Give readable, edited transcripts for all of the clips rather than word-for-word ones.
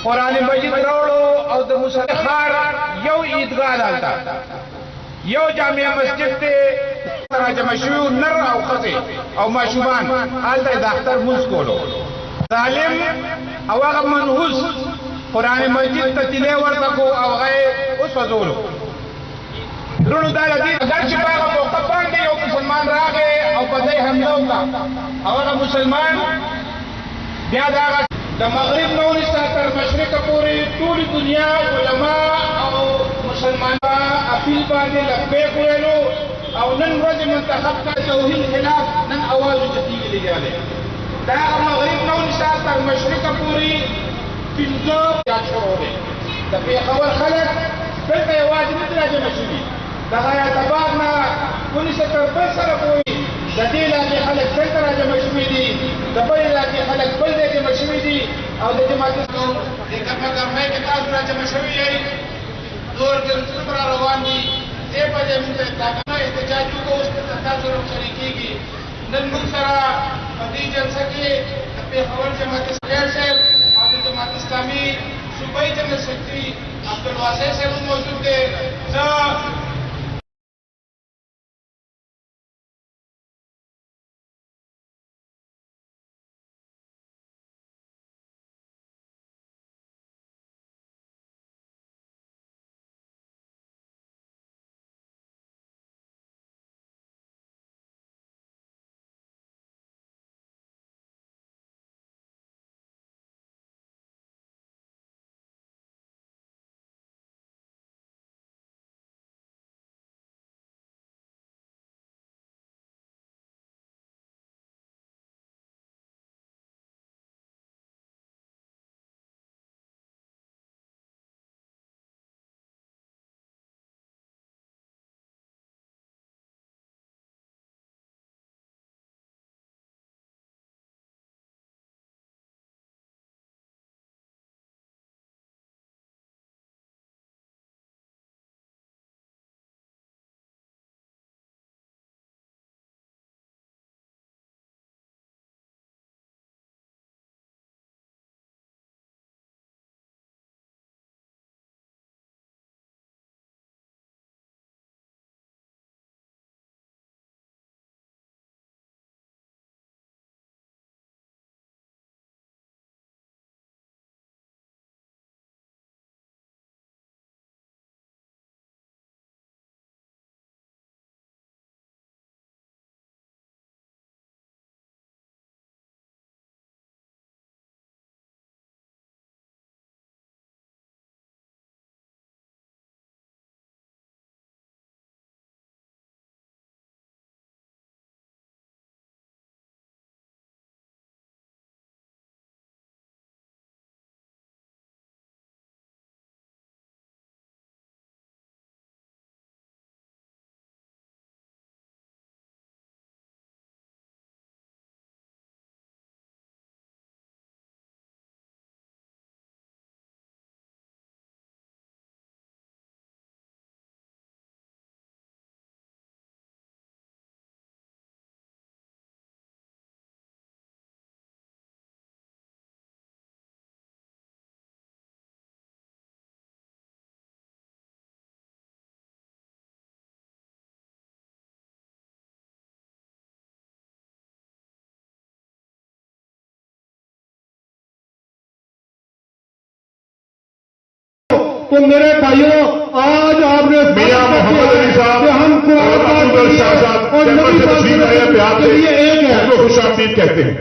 कुरान मजीद रावड़ो और द मुसलखार यो ईदगाह डालता यो जामिया मस्जिद ते जमशू नर और खसे और माशुबान आलता दाख्तर मुस्कोलो जालिम अवाग मनहूस कुरान मजीद तिलावत को अवगे उस फजूलो रुणु दाला दी अगर शिबागा मौका पांडे और मुसलमान रागे और पदे हमलों का अवाग मुसलमान ब्यादागा द मगरिब नौनिस्ता तर मशरिक पूरी पूरी दुनिया उलमा और मुसलमान अपील बांधे लब्बैक हुएलो और नन रोज मंतखब का तौहीद खिलाफ नन आवाज जती के लिए जाले दा मगरिब नौनिस्ता तर मशरिक पूरी पिंजो या छोड़े द पेखवर खलक फिर का आवाज निकला जमशुनी दगाया तबागना पुलिस तर बसर कोई जदीला के खलक सेंटर जमशुनी दबईला के खलक बलदे के मशहूरी और जमात को देखा मगर मैं के ताज राज मशहूरी है दौर के रुतबा रवानी ए बजे मुझे ताकना एहतजाज को उस पर तकाजुर शरीकी नन मुसरा फदीजन सके पे खबर जमात खैर से और जमात इस्लामी सूबाई जनरल सेक्रेटरी अब्दुल वासी से मौजूद थे तो मेरे भाइयों आज आपने मियां मोहम्मद अली साहब हमको और नबी के लिए एक है खुशामदीद कहते हैं।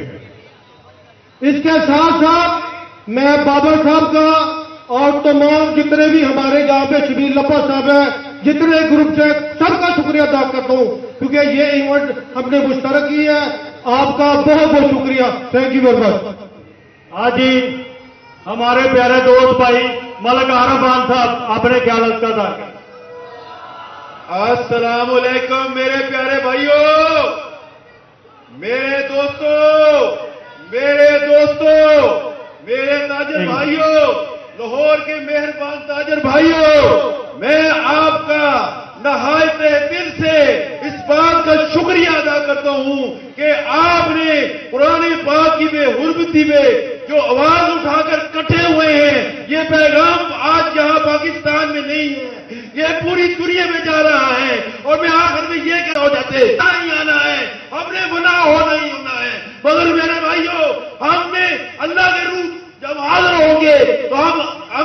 इसके साथ साथ मैं बाबर साहब का और तमाम जितने भी हमारे यहाँ पे शबीर लप्पा साहब है जितने ग्रुप से सबका शुक्रिया अदा करता हूँ क्योंकि ये इवेंट हमने मुश्तरक की है। आपका बहुत बहुत शुक्रिया, थैंक यू वेरी मच। आज ही हमारे प्यारे दोस्त भाई मलिक आरफ खान साहब आपने क्या लगता था? अस्सलाम वालेकुम मेरे प्यारे भाइयों, मेरे दोस्तों, मेरे ताजर भाइयों, लाहौर के मेहरबान ताजर भाइयों, मैं आपका नहायत दिल से इस बात का शुक्रिया अदा करता हूं कि आपने कुरान पाक की बेहुरमती में जो आवाज उठाकर इकट्ठे हुए हैं ये पैगाम आज यहाँ पाकिस्तान में नहीं है, ये पूरी दुनिया में जा रहा है। और मैं आखिर में ये कह जाते नहीं आना है, हमने गुनाह होना ही होना है। मगर मेरे भाइयों, हमने अल्लाह के रूप जब हाजिर होंगे तो हम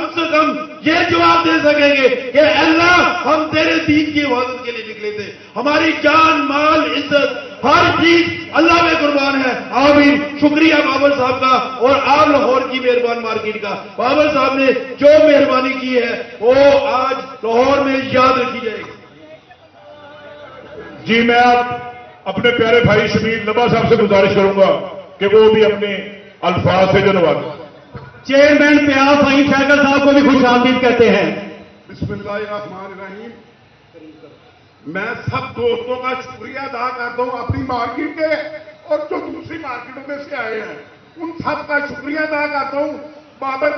से कम ये जवाब दे सकेंगे कि अल्लाह, हम तेरे दीन की हिफाजत के लिए निकले थे, हमारी जान माल इज्जत हर चीज अल्लाह में कुर्बान है। आमीन। शुक्रिया बाबर साहब का और आप लाहौर की मेहरबान मार्केट का। बाबर साहब ने जो मेहरबानी की है वो आज लाहौर में याद रखी जाएगी। जी, मैं आप अपने प्यारे भाई शबीर लबा साहब से गुजारिश करूंगा कि वो भी अपने अल्फाज से जनवाद। चेयरमैन प्यार फहीम सैगल साहब को भी खुश आमदीद कहते हैं। बिस्मिल्लाहिर्रहमानिर्रहीम। मैं सब दोस्तों का शुक्रिया अदा करता हूं अपनी मार्केट के और जो दूसरी मार्केटों में से आए हैं उन सब का शुक्रिया अदा करता हूं। बाबर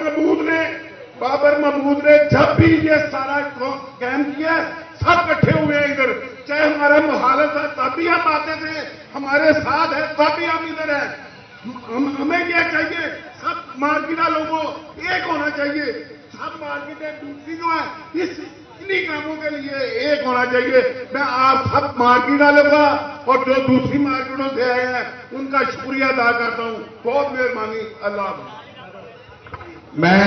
महमूद ने जब भी ये सारा कैम किया, सब इकट्ठे हुए हैं इधर। चाहे हमारा मुहालत है तब भी हम आते थे, हमारे साथ है तब भी हम इधर है। हमें क्या चाहिए, सब मार्केटा लोगों एक होना चाहिए। सब मार्केटें दूसरी जो है इन्हीं कामों के लिए एक होना चाहिए। मैं आप सब मार्केट वालों का और जो दूसरी मार्केटों से आए हैं उनका शुक्रिया अदा करता हूं। बहुत मेहरबानी। अल्लाह। मैं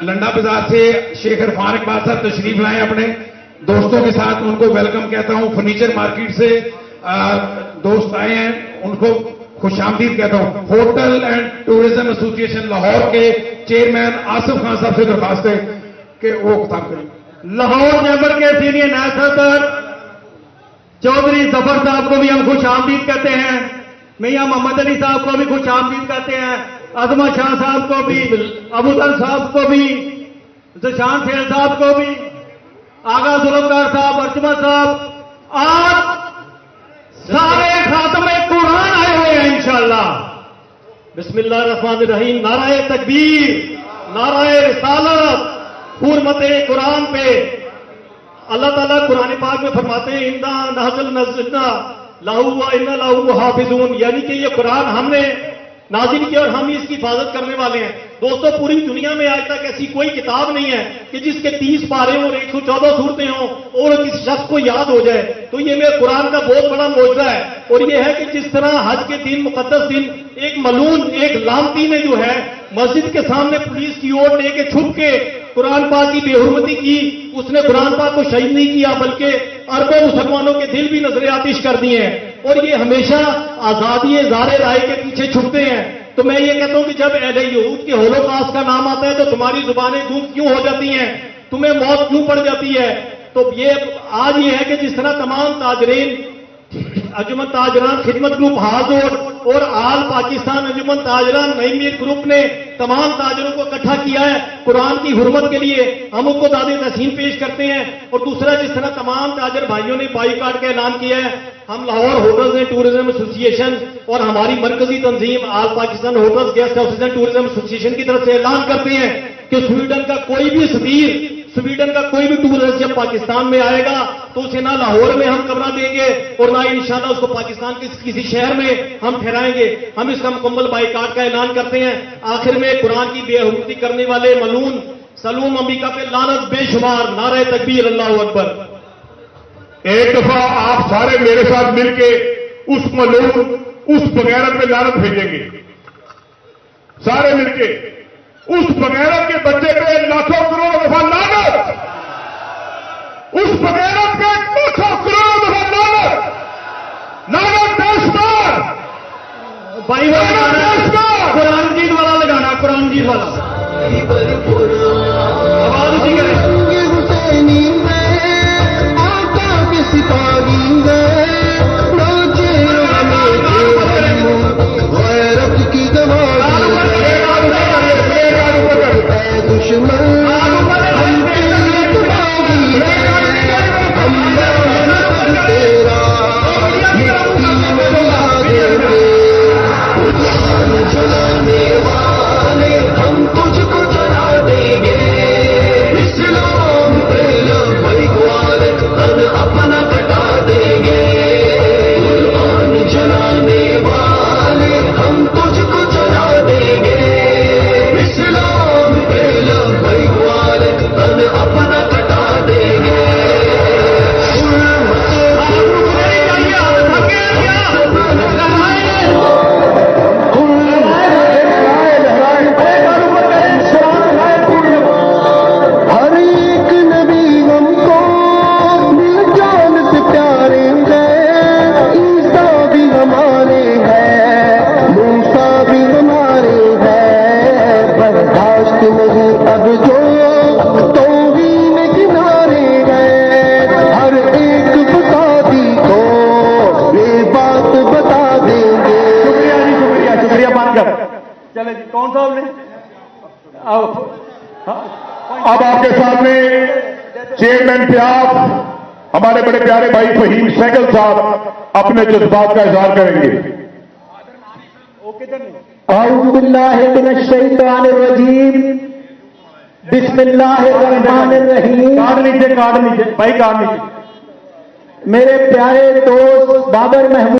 लंडा बाजार से शेख इरफान इकबाल साहब तशरीफ लाए अपने दोस्तों के साथ, उनको वेलकम कहता हूं। फर्नीचर मार्केट से दोस्त आए हैं, उनको खुशामदीद कहता हूं। Hotel and tourism association Lahore के चेयरमैन आसिफ खान साहब से दरखास्त है कि वो खिताब करें। लाहौर चैम्बर के सीनियर नेशनल चौधरी जफर साहब को भी हम खुश आमदीद कहते हैं। मियां मोहम्मद अली साहब को भी खुश आमदीद कहते हैं। अजमत शाह साहब को भी, अबूदर साहब को भी, जशान सेल साहब को भी, आगा जुल्मकार साहब, अर्जुमा साहब, आज सारे खातमे कुरान आए हुए हैं इंशाअल्लाह। बिस्मिल्लाहिर्रहमानिर्रहीम। नाराए तकबीर, नाराए रिसालत, हुर्मते कुरान पे अल्लाह ताला कुरान पाक में फरमाते हैं इन्ना नज़ल नज़लना लहू व इन्ना लहू हाफिज़ून, यानी कि ये कुरान हमने नाज़िल किया और हम ही इसकी हिफाजत करने वाले हैं। दोस्तों, पूरी दुनिया में आज तक ऐसी कोई किताब नहीं है कि जिसके 30 पारे और 114 सूरतें हों और किसी शख्स को याद हो जाए। तो ये मेरे कुरान का बहुत बड़ा मौजज़ा है। और ये है कि जिस तरह हज के दिन, मुकद्दस दिन, एक मलून, एक लामती ने जो है मस्जिद के सामने पुलिस की ओर लेके छुप के कुरान पाक की बेहुरमती की, उसने कुरान पाक को शहीद नहीं किया बल्कि अरबों मुसलमानों के दिल भी नजर आतिश कर दिए हैं। और ये हमेशा आजादी ज़ारे राय के पीछे छुपते हैं। तो मैं ये कहता हूं कि जब अहले यहूद के होलोकॉस्ट का नाम आता है तो तुम्हारी जुबानें गूंग क्यों हो जाती हैं, तुम्हें मौत क्यों पड़ जाती है? तो ये आज ये है कि जिस तरह तमाम ताजरीन अंजुमन ताजरान खिदमत ग्रुप हाजोर और आल पाकिस्तान अंजुमन ताजरान नई मीर ग्रुप ने तमाम ताजरों को इकट्ठा किया है कुरान की हुर्मत के लिए, हम उनको दादे तहसीन पेश करते हैं। और दूसरा, जिस तरह तमाम ताजर भाइयों ने बाईकाट का ऐलान किया है, हम Lahore hotels and tourism association और हमारी मरकजी तंजीम all Pakistan hotels guest houses and tourism association की तरफ से ऐलान करते हैं कि स्वीडन का कोई भी सफीर, स्वीडन का कोई भी टूरिस्ट जब पाकिस्तान में आएगा तो उसे ना लाहौर में हम कमरा देंगे और ना इंशाल्लाह उसको पाकिस्तान के किसी शहर में हम ठहराएंगे। हम इसका मुकम्मल बाईकाट का ऐलान करते हैं। आखिर में कुरान की बेहुरमती करने वाले मलून सलूम अंबिका पे लानत बेशुमार। नारे तकबीर, अल्लाहू अकबर। एक दफा आप सारे मेरे साथ मिलके उस मलून, उस बगैरत पे लानत भेजेंगे, सारे मिलके उस बगैरत के बच्चे पे लाखों करोड़ दफा लानत, उस बगैरत पे लाखों करोड़ दफा लानत, लानत देशदार भाई वो कुरान जीत वाला लगाना, कुरान जीत वाला आवाज उसी करें। हुसैनी में आका के सिपाही में नाचे गैरत की गवाही दुश्मन हम तेरा मिट्टी में मिला देंगे जलाने वाले हम तुझको जला देंगे इस्लाम पे लबैक वाले तन अपना कटा देंगे शुक्रिया बात कर। चले जी, कौन साहब ने अब आपके सामने चेयरमैन प्याज हमारे बड़े प्यारे भाई फहीम सहगल साहब अपने जज्बात का इजहार करेंगे। औज़ु बिल्लाहि मिनश शैतानिर रजीम, बिस्मिल्लाहिर रहमानिर रहीम। कार्ड नीचे भाई, कार्ड नीचे। मेरे प्यारे दोस्त बाबर महमूद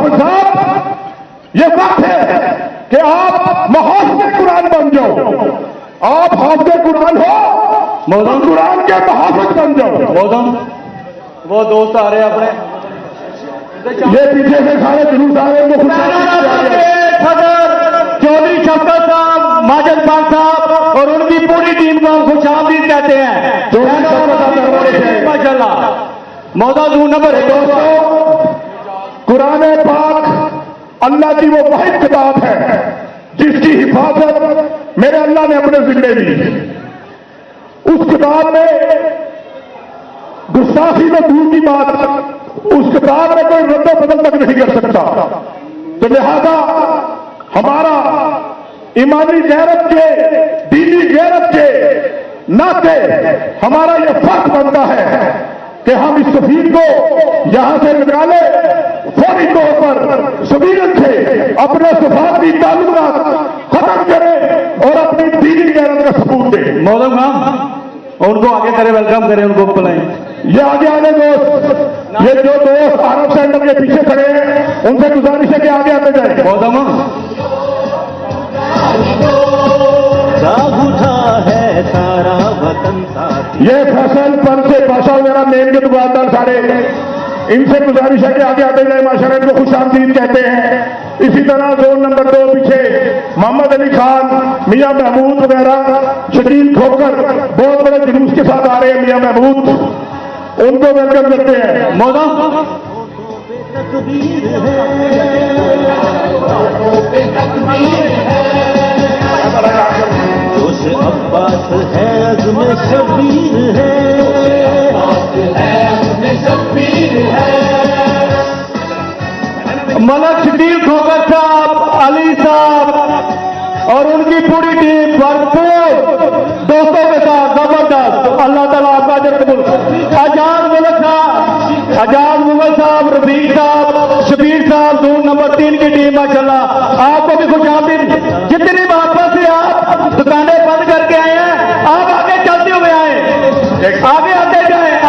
बाबर साहब, ये वक्त है कि आप मुहाफिज कुरान बन जाओ। आप हाफिज कुरान हो, मौजूद कुरान के मुहाफिज बन जाओ। मौजूद वो दोस्त आ रहे हैं अपने, ये पीछे से सारे जुलूस आ रहे हैं, सदर चौधरी शफकत साहब, माजिद खान साहब और उनकी पूरी टीम को हम खुशामदीद कहते हैं माशाल्लाह। मौजूद नंबर है दोस्तों, कुरान पाक अल्लाह की वो वाहिद किताब है जिसकी हिफाजत मेरे अल्लाह ने अपने जिम्मे ली। उस किताब में गुस्ताखी तो दूर की बात, उस किताब में कोई रद्द बदल तक नहीं कर सकता। तो लिहाजा हमारा ईमानी गैरत के, दीनी गैरत के नाते हमारा यह फर्ज बनता है कि हम इस सफीर को यहां से निकाले, फौरी तौर पर सबीरत से अपने सफारती ताल्लुकात खत्म करें और अपनी दीनी गैरत का सबूत दें। मौलवी साहब उनको आगे करें, वेलकम करें, उनको बुलाएं। ये आगे आने दोस्त, ये जो दोस्त आरब सेंटर के पीछे खड़े हैं उनसे गुजारिश है कि आगे आते जाए। उठा है सारा वतन साथी। ये फैसल पर से भाषा वगैरह मेन के दुकानदार सारे, इनसे गुजारिश है कि आगे आते जाए। माशाल्लाह इनको खुशामदीद कहते हैं। इसी तरह जोन नंबर 2 पीछे मोहम्मद अली खान, मियां महमूद वगैरह, शकील खोकर बहुत बड़े जुलूस के साथ आ रहे हैं मियां महमूद, उनको वेलकम करते हैं। तकदीर है जोश अब्बास है, अज़्म शबीर है, मलक शकील खोकर साहब, अली साहब और उनकी पूरी टीम भरपूर दोस्तों के साथ जबरदस्त। अल्लाह ताला आपका अजर कबूल। आजाद मुगल साहब, रफीक साहब, शबीर साहब, जोन नंबर 3 की टीम माशाल्लाह आपको भी खुशामदीद। जितनी वापस से आप दुकानें बंद करके आए हैं, आप आगे चलते हुए आए, आगे